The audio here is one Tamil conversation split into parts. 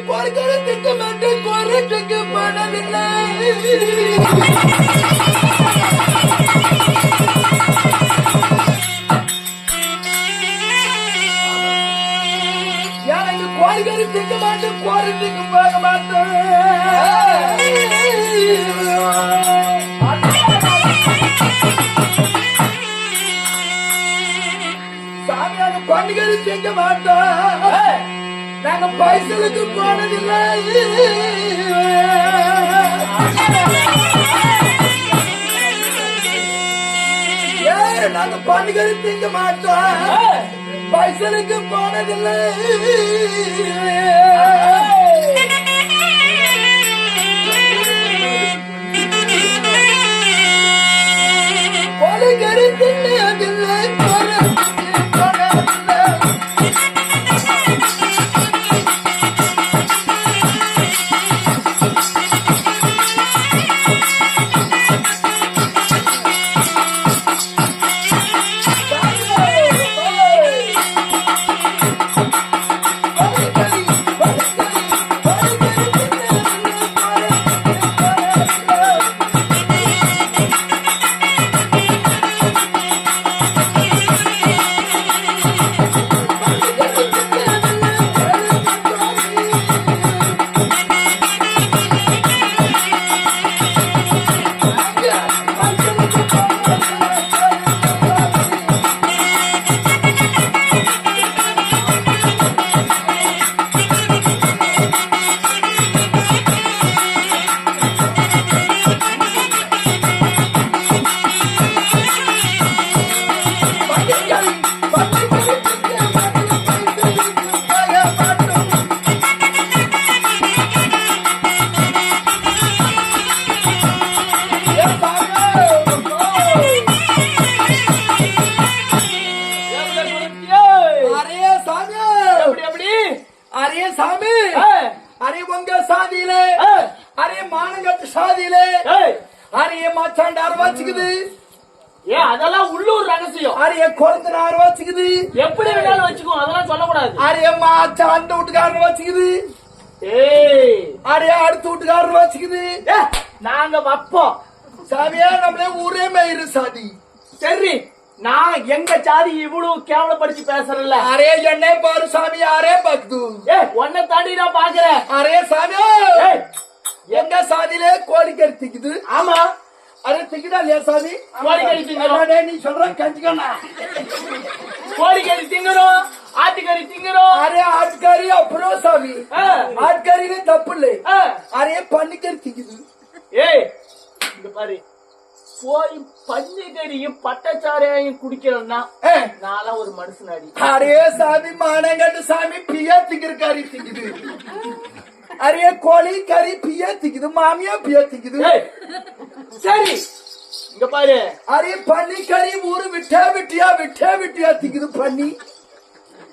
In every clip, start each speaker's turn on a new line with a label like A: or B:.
A: கோரிக்கை மட்டும் கோரிக்கைக்கு பணமில்லை. எனக்கு கோரிக்கை திக்க மாட்டேன், கோரிக்கைக்கு போக மாட்டேன். சாமியாக பண்டிகை திங்க மாட்டோம். நாங்க பைசலுக்கு போனதில்லை. நாங்க பண்டிகை திங்க மாட்டோம், பைசலுக்கு போனதில்லை. கொலைகறி தின்னதில்லை. அரே சாமி, அரே உங்க சாதியிலே, அரே மானங்கட்டு சாதியிலே, அரே மாச்சாண்டார் வச்சுக்குது.
B: ஏன் அதெல்லாம் உள்ளூர் ரகசியம்.
A: அரே குழந்தைனார் வச்சுக்குது.
B: எப்படி வேணாலும் வச்சுக்கோ, அதெல்லாம் சொல்லக்கூடாது.
A: அரே மாச்சாண்ட வீட்டுக்காரர் வச்சுக்குது. அரே அடுத்த வீட்டுக்காரர் வச்சுக்குது.
B: நாங்க வப்போம்
A: சாமியா, நம்மளே ஊரே மயிறு சாதி.
B: சரி, நான் எங்க சாதி இவ்வளவு கேவலப்படுத்தி பேசுறேன்ல.
A: அரே என்ன பாரு சாமி, அரே பக்து
B: உன்னை தாண்டி நான் பாக்குறேன்.
A: அரே சாமி, எங்க சாதியிலே கோழிக்கறி திக்குது.
B: ஆமா,
A: அரே திக்குதா இல்லையா சாமி?
B: கோழிக்கறி திங்கிறோம்.
A: நீ சொல்ற கஞ்சிக்கண்ணா,
B: கோழிக்கறி திங்கிறோம், ஆட்டுக்கறி திங்கிறோம்.
A: அரே ஆட்டுக்கறி அப்புறம் சாமி, ஆட்டுக்கறியில தப்பு இல்லை. அரே பன்னிக்கறி திக்குது.
B: ஏய் இங்க பாரு, போய் பன்னிக்கறியும் பட்டச்சாரையும் குடிக்கிறோம்னா நான்லாம் ஒரு மனுஷனாடி.
A: அரே சாமி, மானங்கட்டு சாமி பியா திங்கிற கறி திக்குது. அரே கோழி கறி பியா திக்குது, மாமியா பியா திக்குது.
B: சரி இங்க பாரு,
A: அரே பன்னி கறி ஊரு விட்டா விட்டியா விட்டா விட்டியா திக்குது பன்னி.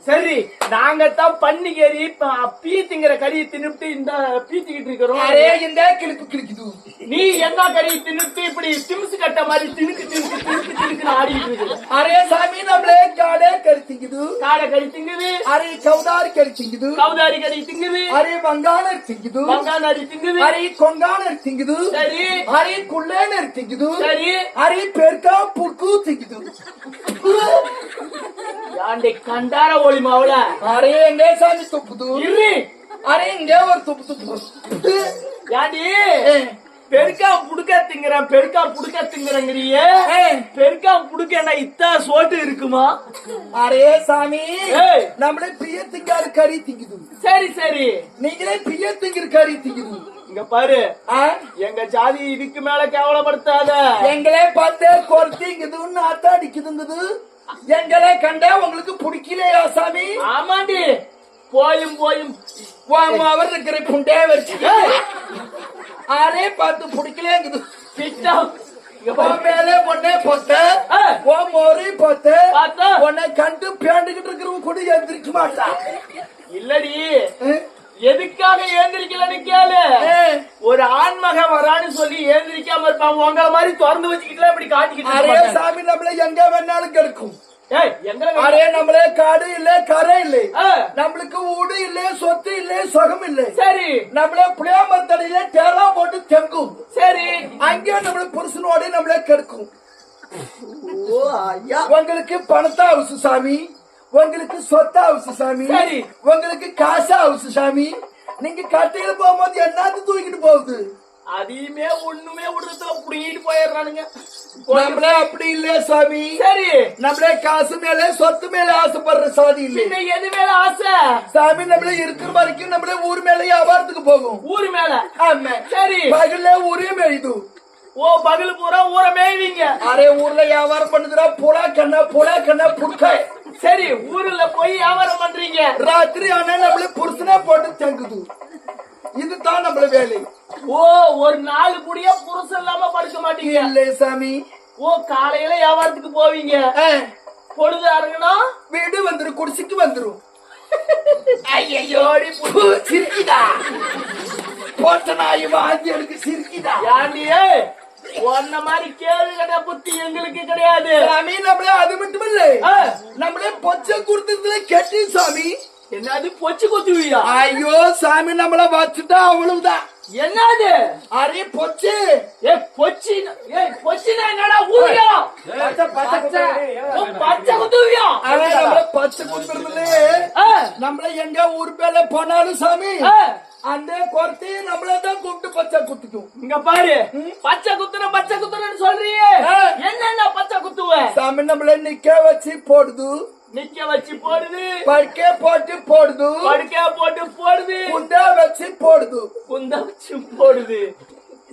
B: சரி, நாங்க தான் பன்னிக்கறி பீத்திங்கிற கறியை தின்னுட்டு இந்த பீத்திக்கிட்டு இருக்கிறோம்.
A: அரே இந்த கிளிப்பு கிளிக்குது.
B: நீ என்ன கறி தின்னுட்டு இப்படி திமிசு கட்ட மாதிரி திணுக்கு திணுக்கு திணுக்கு திணுக்கு ஆடிட்டு இருக்கு.
A: அரே சாமி, நம்மளே காடே கறி திங்குது.
B: காடை கறி திங்குது.
A: அரே கவுதாரி கறி திங்குது.
B: கவுதாரி கறி திங்குது.
A: அரே வங்காளர் திங்குது.
B: வங்காளரி திங்குது.
A: அரே கொங்காளர் திங்குது.
B: சரி,
A: அரே குள்ளேனர் திங்குது.
B: சரி,
A: அரே பெருக்கா புற்கு திங்குது.
B: யாண்டை கண்டார ஒளி மாவுல.
A: அரே எங்க சாமி துப்புது.
B: இரு,
A: அரே இங்க ஒரு துப்பு துப்பு.
B: யாண்டி பெருக்கா புடுக்க திங்கிறேன், பெருக்கா புடுக்க திங்கிறங்கிறியே. பெருக்கா புடுக்க இத்தா சோட்டு இருக்குமா?
A: அரே சாமி, நம்மளே பிய திங்காரு கறி திங்குது.
B: சரி சரி,
A: நீங்களே பிய திங்கிற கறி திங்குது.
B: இங்க பாரு, எங்க ஜாதி இதுக்கு மேல கேவலப்படுத்தாத.
A: எங்களே பார்த்தே கொர்த்திங்குதுன்னு அத்தா அடிக்குதுங்குது. எங்களை கண்டா உங்களுக்கு பிடிக்கலையா சாமி?
B: ஆமாண்டி, போயும் போயும்
A: அவர் இருக்கிற புண்டே வச்சு அரே பார்த்து பிடிக்கலேங்குது. மேலே ஒன்னே போத்த மோரி போத்த உன்னை கண்டு பேண்டுகிட்டு இருக்கிறவங்க கூட எந்திரிக்க மாட்டான்.
B: இல்லடி, எதுக்காக ஏந்திரிக்கலன்னு கேளு. ஒரு ஆண்மக வரான்னு சொல்லி ஏந்திரிக்காம இருப்பாங்க. உங்களை மாதிரி திறந்து வச்சுக்கிட்டு இப்படி காட்டிக்கிட்டு
A: சாமி நம்மள எங்க வேணாலும் கிடைக்கும்.
B: அரே
A: நம்மளே காடு இல்ல கரை இல்லை, நம்மளுக்கு வீடு இல்ல, சொத்து இல்ல, சுகம் இல்ல.
B: சரி
A: நம்மள புளியாமத்தடியில டேரா போட்டு தெங்கும்.
B: சரி
A: அங்கே நம்மள புருஷனோட நம்மள கெடுக்கும்.
B: ஓ ஐயா
A: உங்களுக்கு பணத்தா அவசு சாமி, உங்களுக்கு சொத்தா அவசு சாமி,
B: சரி.
A: உங்களுக்கு காசா அவசு சாமி. நீங்க கட்டையில போகும்போது என்னது தூக்கிட்டு போகுது?
B: அதையுமே ஒண்ணுமே விடுறதுல புடிங்கிட்டு போயிடுறானுங்க.
A: நம்மளே அப்படி இல்ல சாமி.
B: சரி
A: நம்மளே காசு மேல சொத்து மேல ஆசைப்படுற சாதி இல்ல
B: பின்ன எது மேல ஆசை?
A: சாமி. நம்மள இருக்கிற வரைக்கும் நம்மளே ஊர் மேல வியாபாரத்துக்கு போகும்.
B: ஊரு மேல.
A: ஆமா.
B: சரி
A: பகல்ல ஊரே மேயுது.
B: ஓ பகல் பூரா ஊரை மேய்வீங்க.
A: அரே ஊர்ல வியாபாரம் பண்ணுதுடா புலா கண்ணா புட்காய்.
B: சரி ஊர்ல போய் வியாபாரம் பண்றீங்க.
A: ராத்திரி ஆனா நம்மள புருஷனா போட்டு தங்குது. இதுதான் நம்மள வேலை.
B: ஓ ஒரு நாலு கூடிய புருஷன் இல்லாம படுக்க மாட்டீங்க.
A: இல்ல சாமி.
B: ஓ காலையில வியாபாரத்துக்கு போவீங்க. பொழுது அறங்கனா
A: வீடு வந்துரும், குடிசிக்கு வந்துரும்.
B: ஐயோ
A: சிரிக்குதா போட்ட நாய் வாங்கி எனக்கு சிரிக்குதா?
B: யாண்டியே உன்ன மாதிரி கேள்வி கட்ட புத்தி எங்களுக்கு கிடையாது
A: சாமி. நம்மளே அது மட்டும் இல்ல, நம்மளே பொச்சை குடுத்ததுல கெட்டி சாமி.
B: என்னது பொச்சு குத்துவியா?
A: ஐயோ சாமி, நம்மள வச்சுட்டா அவ்வளவுதான்.
B: என்னது?
A: அரே பொச்சு.
B: பொச்சினா என்னடா ஊரியா? பச்சை குத்துவியா?
A: நம்மள பச்சை குடுத்துறதுல நம்மள எங்க ஊர் பேல போனாலும் சாமி அந்த குறத்தி நம்மளதான் கூப்பிட்டு பச்சை குத்துக்கும்.
B: இங்க பாரு பச்சை குத்துறன்னு சொல்றியே, என்னென்ன பச்சை குத்துவ?
A: சாமி நம்மள நிக்க வச்சு போடுது,
B: நிக்க வச்சு போடுது,
A: படுக்க போட்டு போடுது,
B: படுக்க போட்டு போடுது,
A: குண்டா வச்சு போடுது,
B: குண்டா வச்சு போடுது.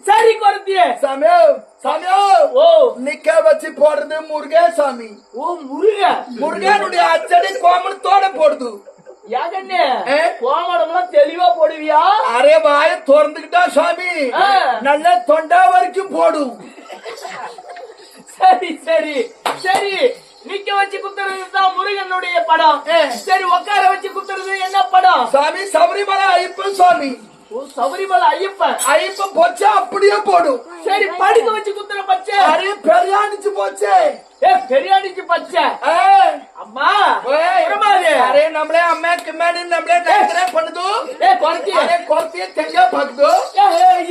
B: சரி குறத்தியே
A: சாமியோ சாமியோ.
B: ஓ
A: நிக்க வச்சு போடுறது முருகே சாமி.
B: ஓ
A: முருகனுடைய அச்சடி கோமணத்தோட போடுது.
B: யாகண்ணே கோமடம்லாம் தெளிவா போடுவியா?
A: அரே வாய திறந்துகிட்டா சாமி நல்ல தொண்டா வரைக்கும் போடும்.
B: சரி சரி சரி நிக்க வச்சு குத்துறது தான் முருகனுடைய படம். சரி உட்கார வச்சு குத்துறது என்ன படம்?
A: சாமி சபரிமலை ஐயப்பன் சாமி.
B: ஓ சபரிமலை ஐயப்பன்.
A: ஐயப்பன் போச்சா அப்படியே போடும்.
B: சரி படுக்க வச்சு குத்துற பச்சை.
A: அரே பெரியாணிச்சு போச்சே.
B: பெரியாணிச்சு பச்சை. அம்மா
A: அரே நம்மளே அம்மாக்கு மேடு நம்மளே நகரே பண்ணுது. குறத்திய தெங்க பாக்குது.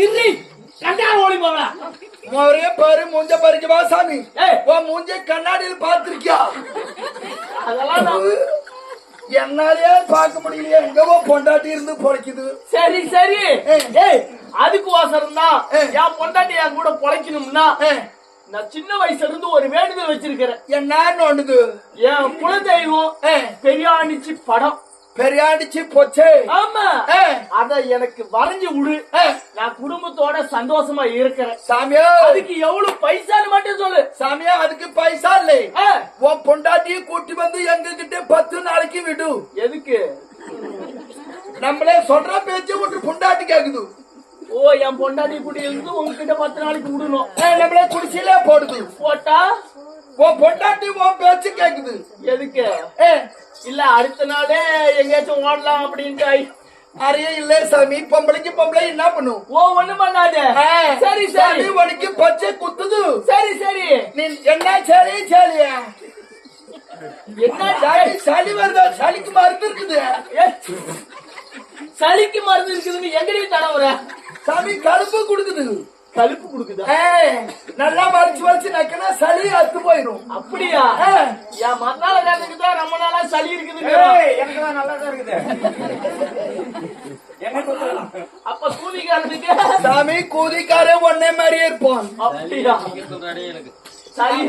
B: இரு கண்டா ஓடி போவா.
A: ஒரே பாரு மூஞ்ச பறிக்க வா சாமி. மூஞ்ச கண்ணாடியில் பாத்திருக்கியா?
B: அதெல்லாம்
A: என்னாலே பார்க்க முடியலையே, எங்கவோ பொண்டாட்டி இருந்து பொழைக்குது.
B: சரி சரி அதுக்கு வாசரம் தான் என் பொண்டாட்டி என் கூட பொழைக்கணும்னா நான் சின்ன வயசுல இருந்து ஒரு வேண்டுதல் வச்சிருக்கிறேன்.
A: என்ன ஒண்ணுது?
B: என் குலதெய்வம் பெரியாணிச்சு படம்.
A: பெரியாணிச்சு போச்சே.
B: ஆமா அத எனக்கு வரைஞ்சு விடு, நான் குடும்பத்தோட சந்தோஷமா இருக்கிறேன்.
A: சாமியா
B: அதுக்கு எவ்வளவு பைசான்னு மட்டும் சொல்லு.
A: சாமியா அதுக்கு பைசா இல்லை. உன் பொண்டாட்டியை கூட்டி வந்து எங்க கிட்ட 10 நாளைக்கு விடு.
B: எதுக்கு?
A: நம்மளே சொல்ற பேச்சு ஒன்று பொண்டாட்டி கேக்குது.
B: ஓ என் பொண்டாட்டி கூட்டி இருந்து உங்ககிட்ட 10 நாளைக்கு விடணும்.
A: நம்மளே குடிசையில போடுது.
B: போட்டா
A: உன் பொண்டாட்டி உன் பேச்சு கேக்குது.
B: எதுக்கு? இல்ல அடுத்த நாளே எங்கேயாச்சும் ஓடலாம் அப்படின்ட்டு.
A: அறையே இல்ல சாமி. பொம்பளைக்கு பொம்பளை என்ன பண்ணும்?
B: ஓ ஒண்ணு பண்ணாத. சரி சரி
A: உனக்கு பச்சை குத்துது.
B: சரி சரி
A: நீ என்ன சரி சரியா
B: என்ன
A: சளி வருதா? சளிக்கு மருந்து இருக்குது.
B: சளிக்கு மருந்து இருக்குதுன்னு எங்கடி தடவுற?
A: சாமி கருப்பு கொடுக்குது.
B: கழுப்பு கொடுக்குதா?
A: நல்லா மறைச்சு நக்கனா சளி அத்து போயிடும்.
B: அப்படியா? என் மத்தால நேரத்துக்கு தான் ரொம்ப நாளா சளி இருக்குது.
C: எனக்கு தான் நல்லா தான் இருக்குது.
B: அப்ப கூதிக்காரனுக்கு
A: சாமி கூதிக்கார ஒன்னே மாதிரியே இருப்பான்.
B: அப்படியா? சளி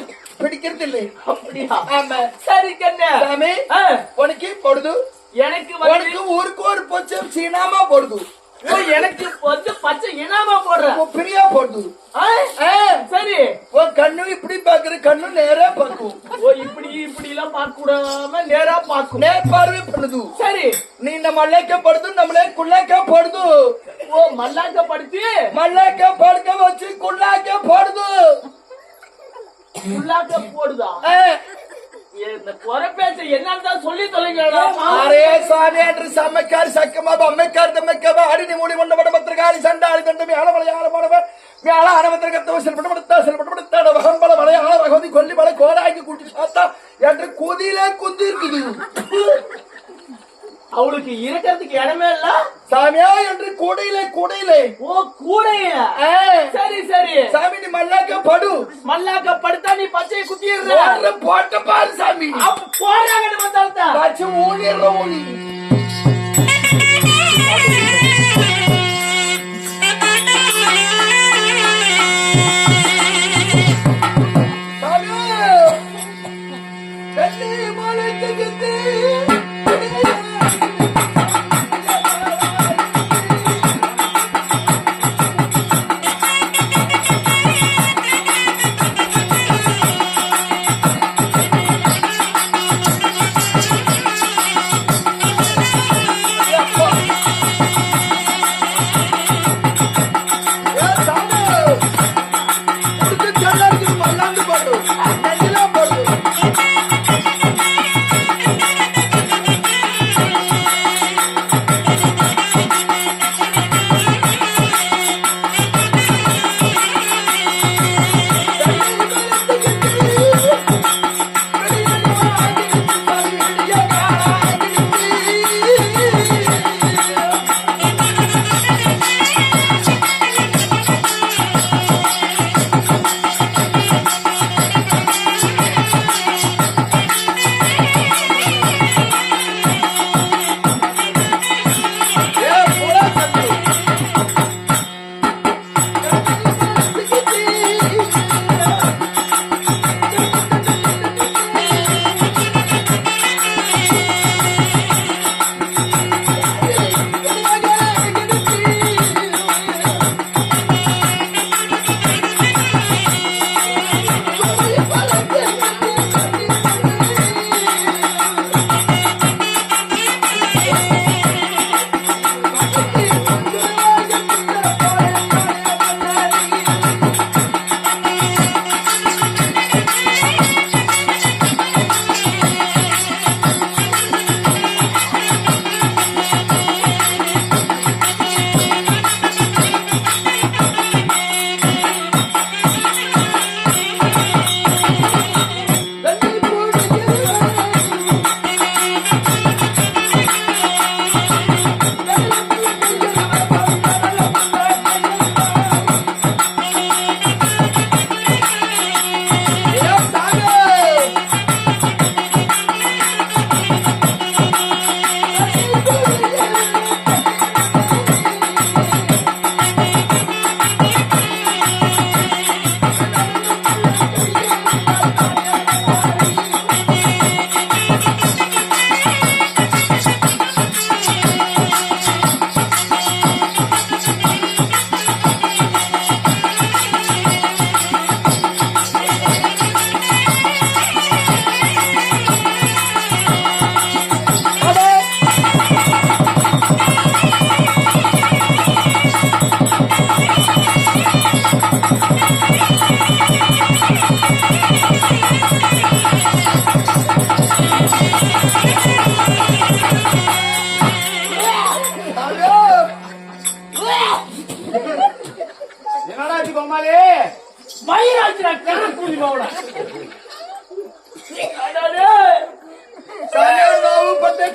A: பிடிக்கிறது இல்லை.
B: அப்படியா?
A: ஆமா.
B: சரி கண்ணே
A: சாமி உனக்கு போடுது.
B: எனக்கு
A: ஊருக்கு ஒரு பொச்சம் சீனாமா போடுது.
B: எனக்கு வந்து பச்சை இனாமா போடுற
A: பிரியா போடுது.
B: சரி
A: உன் கண்ணு இப்படி பாக்குற, கண்ணு நேரா பாக்கும்.
B: ஓ இப்படி இப்படி எல்லாம் பார்க்க கூடாம நேரா பாக்கும்.
A: நேர் பார்வை பண்ணுது.
B: சரி
A: நீ இந்த மல்லேக்க படுத்து நம்மளே குள்ளாக்க போடுது.
B: ஓ மல்லாக்க படுத்து
A: மல்லேக்க படுக்க வச்சு குள்ளாக்க போடுது.
B: குள்ளாக்க போடுதா? இந்த குறை பேச்ச என்னன்னு சொல்லி தொலைங்கடா.
A: அரே சாமி என்று சமைக்காரி சக்கமா பொம்மைக்காரி தம்மைக்கவா அடினி மூடி கொண்ட படபத்திரகாரி சண்டாளி தண்டு மேல மலையாள படவ மேல ஆரம்பத்திற்கத்தவ செல்படுத்த வகம்பல மலையாள பகவதி கொல்லி மலை கோடாய்க்கு கூட்டி சாத்தா என்று குதியில குந்தி இருக்குது.
B: அவளுக்கு இருக்கிறதுக்கு இடமே இல்ல.
A: சாமியா என்று கூடையிலே
B: ஓ கூடையா? சரி சரி.
A: சாமி நீ மல்லாக்க படு.
B: மல்லாக்க படுத்தா நீ பச்சையை குத்திடுற.
A: போட்ட பாரு சாமி.
B: அப்ப போறாங்கன்னு வந்தால்தான்
A: பச்சை ஊனிடுற ஊனி.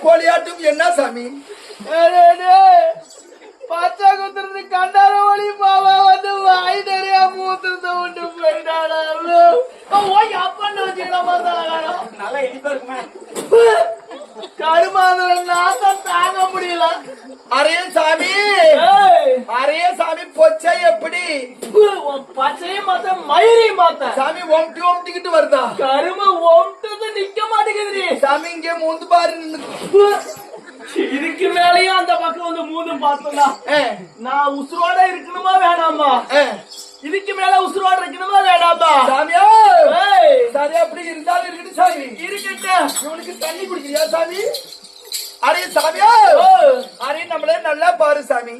A: கோழியாட்டும் என்ன சாமி?
B: பச்சை குத்துறது கண்டார வழி பாவா வந்து வாய் நிறைய மூத்துறத விட்டு போயிட்டாடா. ஓய் அப்பன்னு வச்சுக்கலாம் நல்லா இனிப்பா இருக்குமே. கருமாந்திர நாத்தம் தாங்க முடியல.
A: அரே சாமி, அரே சாமி பொச்சை எப்படி?
B: பச்சையும் மாத்த மயிரையும் மாத்த
A: சாமி ஒம்டி ஒம்டிக்கிட்டு வருதா?
B: கரும ஒம்ட்டது நிக்க மாட்டேங்குது
A: சாமி. இங்கே மூந்து பாரு.
B: இதுக்கு மேலயும் அந்த பக்கம் வந்து மூந்தும் பார்த்தா நான் உசுரோட இருக்கணுமா வேணாமா? இதுக்கு மேல உசுரோட இருக்கணுமா வேணாமா?
A: சாமியா சரி அப்படி இருந்தாலும் இருக்கட்டும் சாமி. இருக்கட்டும். இவனுக்கு தண்ணி குடிக்கிறியா சாமி? அரே சாமியா, அரே நம்மளே நல்லா பாரு சாமி.